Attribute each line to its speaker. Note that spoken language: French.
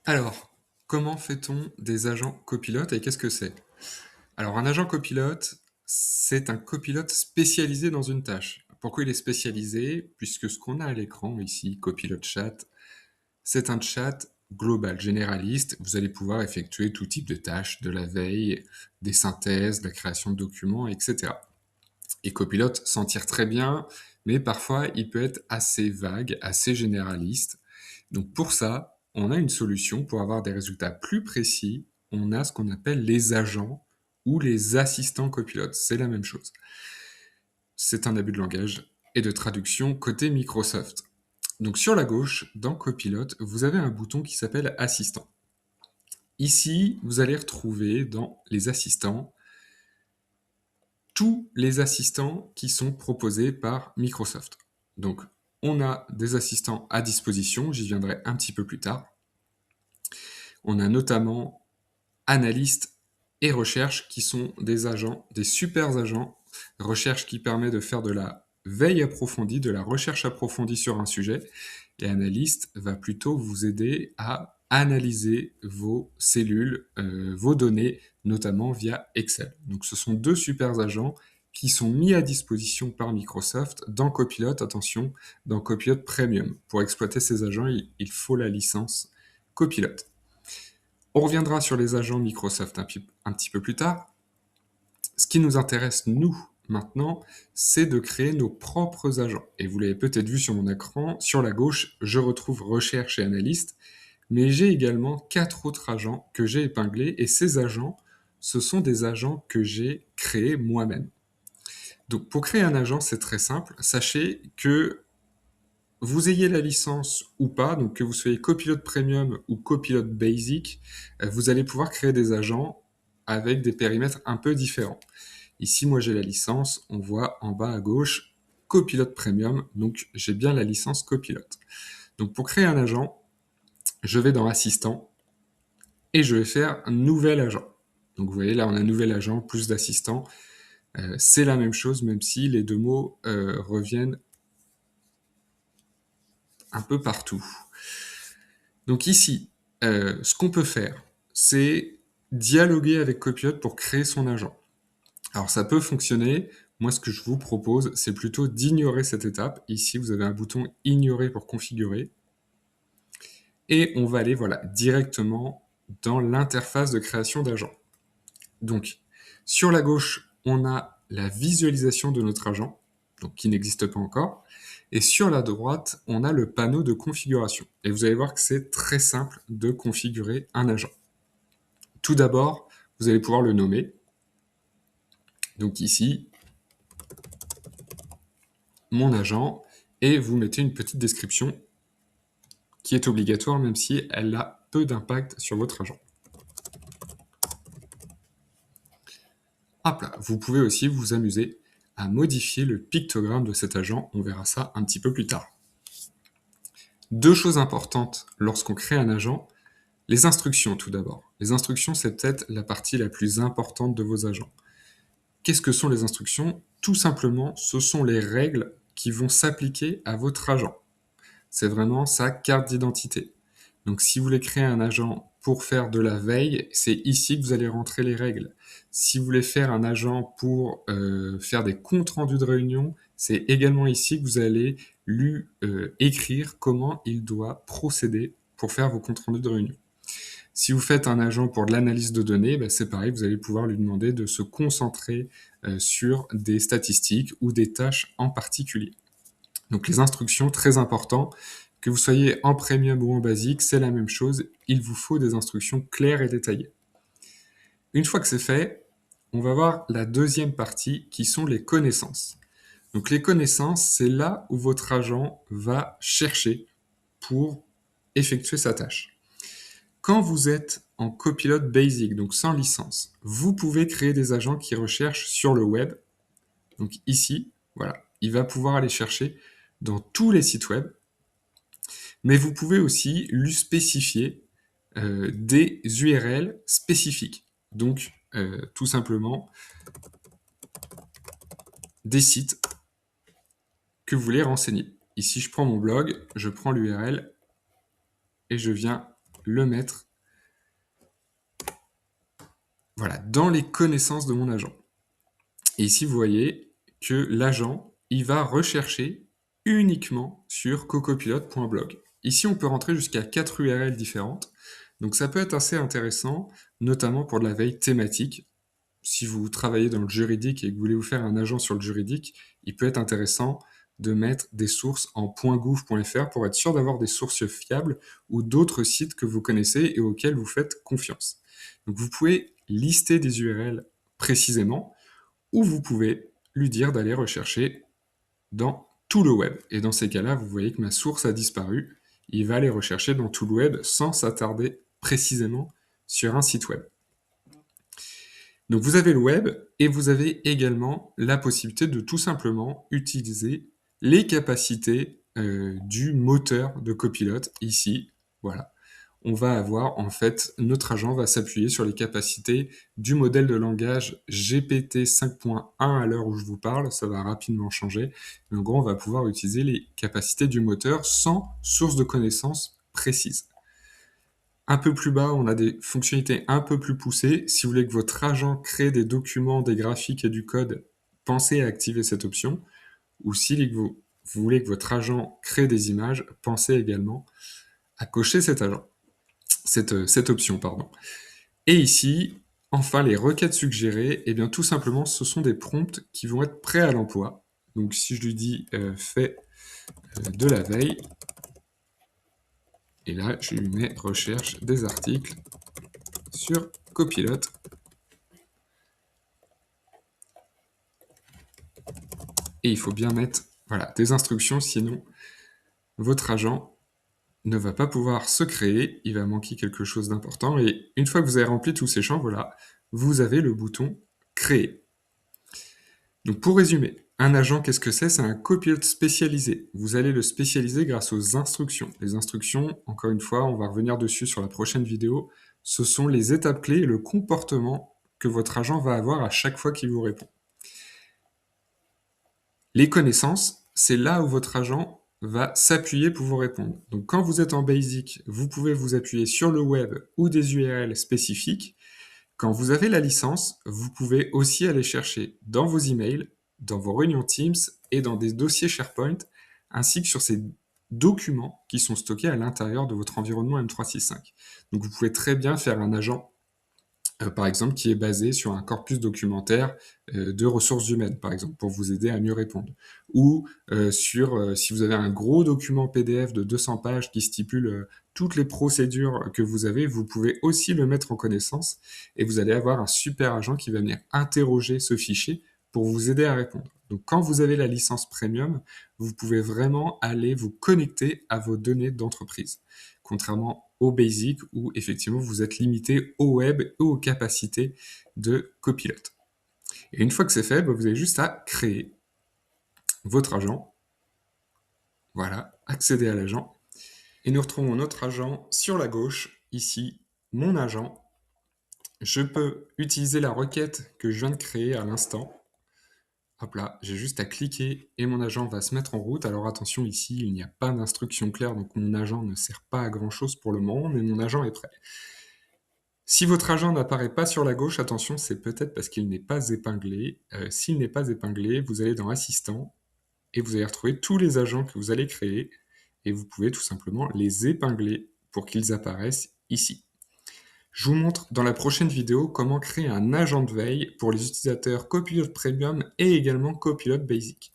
Speaker 1: Alors, comment fait-on des agents copilotes et qu'est-ce que c'est? Alors, un agent copilote, c'est un copilote spécialisé dans une tâche. Pourquoi il est spécialisé? Puisque ce qu'on a à l'écran ici, copilote chat, c'est un chat global, généraliste. Vous allez pouvoir effectuer tout type de tâches, de la veille, des synthèses, de la création de documents, etc. Et copilote s'en tire très bien, mais parfois il peut être assez vague, assez généraliste. Donc pour ça, on a une solution pour avoir des résultats plus précis. On a ce qu'on appelle les agents ou les assistants copilotes. C'est la même chose. C'est un abus de langage et de traduction côté Microsoft. Donc sur la gauche, dans Copilot, vous avez un bouton qui s'appelle Assistant. Ici, vous allez retrouver dans les assistants tous les assistants qui sont proposés par Microsoft. Donc, on a des assistants à disposition, j'y viendrai un petit peu plus tard. On a notamment analystes et recherche qui sont des agents, des super agents. Recherche qui permet de faire de la veille approfondie, de la recherche approfondie sur un sujet. Et analyste va plutôt vous aider à analyser vos cellules, vos données, notamment via Excel. Donc ce sont deux super agents qui sont mis à disposition par Microsoft dans Copilot, attention, dans Copilot Premium. Pour exploiter ces agents, il faut la licence Copilot. On reviendra sur les agents Microsoft un petit peu plus tard. Ce qui nous intéresse, nous, maintenant, c'est de créer nos propres agents. Et vous l'avez peut-être vu sur mon écran, sur la gauche, je retrouve recherche et analyste, mais j'ai également 4 autres agents que j'ai épinglés, et ces agents, ce sont des agents que j'ai créés moi-même. Donc pour créer un agent, c'est très simple. Sachez que vous ayez la licence ou pas, donc que vous soyez copilote premium ou copilote basic, vous allez pouvoir créer des agents avec des périmètres un peu différents. Ici, moi j'ai la licence, on voit en bas à gauche copilote premium, donc j'ai bien la licence copilote. Donc pour créer un agent, je vais dans assistant et je vais faire un nouvel agent. Donc vous voyez là on a un nouvel agent plus d'assistant. C'est la même chose même si les deux mots reviennent un peu partout. Donc ici, ce qu'on peut faire, c'est dialoguer avec Copilot pour créer son agent. Alors ça peut fonctionner. Moi, ce que je vous propose, c'est plutôt d'ignorer cette étape. Ici, vous avez un bouton ignorer pour configurer. Et on va aller voilà, directement dans l'interface de création d'agent. Donc, sur la gauche, on a la visualisation de notre agent, donc qui n'existe pas encore. Et sur la droite, on a le panneau de configuration. Et vous allez voir que c'est très simple de configurer un agent. Tout d'abord, vous allez pouvoir le nommer. Donc ici, mon agent, et vous mettez une petite description qui est obligatoire, même si elle a peu d'impact sur votre agent. Hop là, vous pouvez aussi vous amuser à modifier le pictogramme de cet agent, on verra ça un petit peu plus tard. Deux choses importantes lorsqu'on crée un agent, les instructions tout d'abord. Les instructions, c'est peut-être la partie la plus importante de vos agents. Qu'est-ce que sont les instructions? Tout simplement, ce sont les règles qui vont s'appliquer à votre agent. C'est vraiment sa carte d'identité. Donc si vous voulez créer un agent pour faire de la veille, c'est ici que vous allez rentrer les règles. Si vous voulez faire un agent pour faire des comptes rendus de réunion, c'est également ici que vous allez lui écrire comment il doit procéder pour faire vos comptes rendus de réunion. Si vous faites un agent pour de l'analyse de données, ben c'est pareil, vous allez pouvoir lui demander de se concentrer sur des statistiques ou des tâches en particulier. Donc les instructions, très important, que vous soyez en premium ou en basique, c'est la même chose, il vous faut des instructions claires et détaillées. Une fois que c'est fait, on va voir la deuxième partie qui sont les connaissances. Donc les connaissances, c'est là où votre agent va chercher pour effectuer sa tâche. Quand vous êtes en copilote basic, donc sans licence, vous pouvez créer des agents qui recherchent sur le web. Donc ici, voilà, il va pouvoir aller chercher dans tous les sites web. Mais vous pouvez aussi lui spécifier des URL spécifiques. Donc, tout simplement, des sites que vous voulez renseigner. Ici, je prends mon blog, je prends l'URL et je viens le mettre voilà, dans les connaissances de mon agent. Et ici, vous voyez que l'agent, il va rechercher uniquement sur cocopilot.blog. Ici, on peut rentrer jusqu'à 4 URL différentes. Donc ça peut être assez intéressant, notamment pour de la veille thématique. Si vous travaillez dans le juridique et que vous voulez vous faire un agent sur le juridique, il peut être intéressant de mettre des sources en .gouv.fr pour être sûr d'avoir des sources fiables ou d'autres sites que vous connaissez et auxquels vous faites confiance. Donc vous pouvez lister des URL précisément, ou vous pouvez lui dire d'aller rechercher dans tout le web. Et dans ces cas-là, vous voyez que ma source a disparu. Il va aller rechercher dans tout le web sans s'attarder précisément sur un site web. Donc vous avez le web et vous avez également la possibilité de tout simplement utiliser les capacités du moteur de Copilot. Ici, voilà. On va avoir, en fait, notre agent va s'appuyer sur les capacités du modèle de langage GPT 5.1 à l'heure où je vous parle. Ça va rapidement changer. Mais en gros, on va pouvoir utiliser les capacités du moteur sans source de connaissances précise. Un peu plus bas, on a des fonctionnalités un peu plus poussées. Si vous voulez que votre agent crée des documents, des graphiques et du code, pensez à activer cette option. Ou si vous voulez que votre agent crée des images, pensez également à cocher cette option. Et ici, enfin, les requêtes suggérées, eh bien, tout simplement, ce sont des prompts qui vont être prêts à l'emploi. Donc, si je lui dis fais de la veille, et là, je lui mets recherche des articles sur Copilot. Et il faut bien mettre voilà, des instructions, sinon votre agent ne va pas pouvoir se créer, il va manquer quelque chose d'important. Et une fois que vous avez rempli tous ces champs, voilà, vous avez le bouton Créer. Donc pour résumer, un agent, qu'est-ce que c'est? C'est un copilote spécialisé. Vous allez le spécialiser grâce aux instructions. Les instructions, encore une fois, on va revenir dessus sur la prochaine vidéo, ce sont les étapes clés et le comportement que votre agent va avoir à chaque fois qu'il vous répond. Les connaissances, c'est là où votre agent va s'appuyer pour vous répondre. Donc quand vous êtes en Basic, vous pouvez vous appuyer sur le web ou des URL spécifiques. Quand vous avez la licence, vous pouvez aussi aller chercher dans vos emails, dans vos réunions Teams et dans des dossiers SharePoint, ainsi que sur ces documents qui sont stockés à l'intérieur de votre environnement M365. Donc vous pouvez très bien faire un agent par exemple, qui est basé sur un corpus documentaire de ressources humaines, par exemple, pour vous aider à mieux répondre. Ou si vous avez un gros document PDF de 200 pages qui stipule toutes les procédures que vous avez, vous pouvez aussi le mettre en connaissance et vous allez avoir un super agent qui va venir interroger ce fichier pour vous aider à répondre. Donc quand vous avez la licence premium, vous pouvez vraiment aller vous connecter à vos données d'entreprise. Contrairement au Basic où effectivement vous êtes limité au web et aux capacités de Copilot. Et une fois que c'est fait, vous avez juste à créer votre agent. Voilà, accéder à l'agent. Et nous retrouvons notre agent sur la gauche, ici, mon agent. Je peux utiliser la requête que je viens de créer à l'instant. Hop là, j'ai juste à cliquer et mon agent va se mettre en route. Alors attention, ici, il n'y a pas d'instruction claire, donc mon agent ne sert pas à grand chose pour le moment, mais mon agent est prêt. Si votre agent n'apparaît pas sur la gauche, attention, c'est peut-être parce qu'il n'est pas épinglé. S'il n'est pas épinglé, vous allez dans Assistant et vous allez retrouver tous les agents que vous allez créer et vous pouvez tout simplement les épingler pour qu'ils apparaissent ici. Je vous montre dans la prochaine vidéo comment créer un agent de veille pour les utilisateurs Copilot Premium et également Copilot Basic.